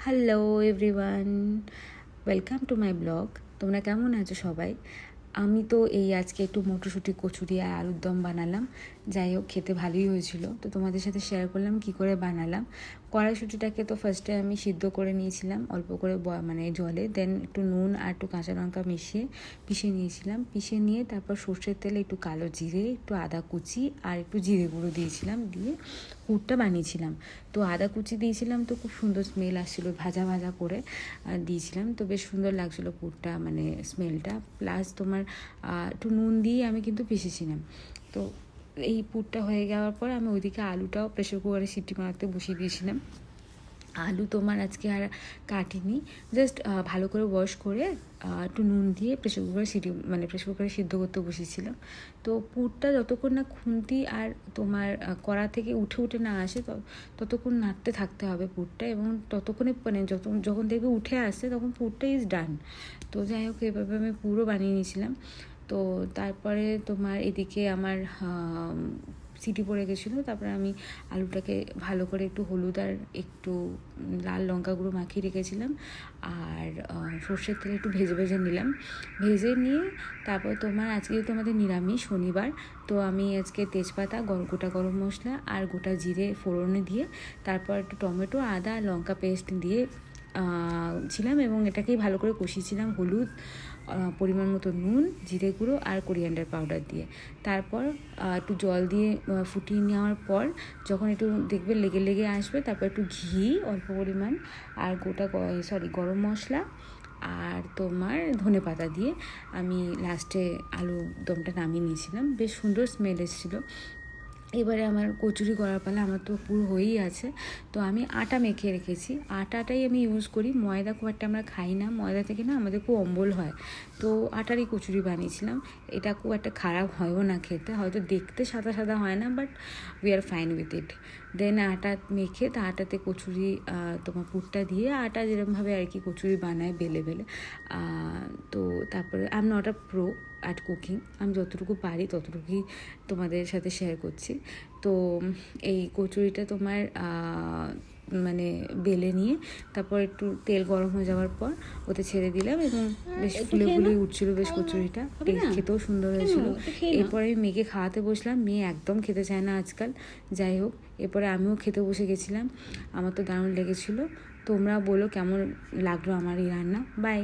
Hello everyone, welcome to my blog. তোমরা কেমন আছো সবাই? আমি তো আজকে একটু মটরশুঁটি কচুরি আর আলুর দম বানালাম। যাই হোক, খেতে ভালোই হয়েছিল, তো তোমাদের সাথে শেয়ার করলাম কি করে বানালাম। কড়াইশুঁটিটাকে তো ফার্স্টে আমি সিদ্ধ করে নিয়েছিলাম অল্প করে জলে, দেন একটু নুন আর একটু কাঁচা লঙ্কা পিষে নিয়েছিলাম। পিষে নিয়ে তারপর সর্ষের তেলে একটু কালো জিরে, একটু আদা কুচি আর একটু জিরে গুঁড়ো দিয়েছিলাম, দিয়ে পুরটা বানিয়েছিলাম। তো আদা কুচি দিয়েছিলাম, তো খুব সুন্দর স্মেল আসছিলো, ভাজা ভাজা করে দিয়েছিলাম, তো বেশ সুন্দর লাগছিলো পুরটা, মানে স্মেলটা। প্লাস তোমার একটু নুন দিয়ে আমি কিন্তু পিষেছিলাম। তো এই পুরটা হয়ে যাওয়ার পর আমি ওইদিকে আলুটাও প্রেশার কুকারে সিটি মারতে বসিয়ে দিয়েছিলাম। আলু তোমার আজকে আর কাটিনি, জাস্ট ভালো করে ওয়াশ করে একটু নুন দিয়ে প্রেশার কুকারে সিদ্ধ করতে বসিয়েছিলাম। তো পুরটা যতক্ষণ না খুন্তি আর তোমার কড়া থেকে উঠে না আসে ততক্ষণ নাড়তে থাকতে হবে পুরটা, এবং ততক্ষণে যখন দেখবে উঠে আসছে তখন পুরটা ইজ ডান। তো যাই হোক, এভাবে আমি পুরো বানিয়ে নিয়েছিলাম। তো তারপরে তোমার এদিকে আমার সিটি পড়ে গেছিলো, তারপরে আমি আলুটাকে ভালো করে একটু হলুদ আর একটু লাল লঙ্কা গুঁড়ো মাখিয়ে রেখেছিলাম, আর সর্ষের তেলে একটু ভেজে নিলাম। ভেজে নিয়ে তারপর তোমার আজকে যেহেতু আমাদের নিরামিষ শনিবার, তো আমি আজকে তেজপাতা, গোটা গরম মশলা আর গোটা জিরে ফোড়নে দিয়ে তারপর একটু টমেটো, আদা আর লঙ্কা পেস্ট দিয়ে ছিলাম, এবং এটাকেই ভালো করে কষিয়েছিলাম হলুদ, পরিমাণ মতো নুন, জিরে গুঁড়ো আর কোরিয়ান্ডার পাউডার দিয়ে। তারপর একটু জল দিয়ে ফুটিয়ে নেওয়ার পর যখন একটু দেখবে লেগে আসবে, তারপর একটু ঘি অল্প পরিমাণ আর গরম মশলা আর তোমার ধনেপাতা দিয়ে আমি লাস্টে আলু দমটা নামিয়ে নিয়েছিলাম। বেশ সুন্দর স্মেল এসেছিলো। এবারে আমার কচুরি করার পালা, আমার তো পুরো হয়েই আছে। তো আমি আটা মেখে রেখেছি, আটাটাই আমি ইউজ করি, ময়দা খুব একটা আমরা খাই না, ময়দা থেকে না আমাদের খুব অম্বল হয়। তো আটারই কচুরি বানিয়েছিলাম। এটা খুব একটা খারাপ হয়ও না খেতে, হয়তো দেখতে সাদা সাদা হয় না, but we are fine with it. Then আটা মেখে আটাতে কচুরি তোমার পুরটা দিয়ে, আটা যেরকমভাবে আর কি কচুরি বানায় বেলে তো তারপরে I am not a pro at cooking, আমি যতটুকু পারি ততটুকুই তোমাদের সাথে শেয়ার করছি। তো এই কচুরিটা তোমার মানে বেলে নিয়ে তারপর একটু তেল গরম হয়ে যাওয়ার পর ওতে ছেড়ে দিলাম, এবং বেশ ফুলে উঠছিলো বেশ কচুরিটা, খেতেও সুন্দর হয়েছিল। এরপরে আমি মেয়েকে খাওয়াতে বসলাম, মেয়ে একদম খেতে চায় না আজকাল। যাই হোক, এরপরে আমিও খেতে বসে গেছিলাম, আমার তো দারুণ লেগেছিলো। তোমরা বলো কেমন লাগলো আমার এই রান্না। বাই।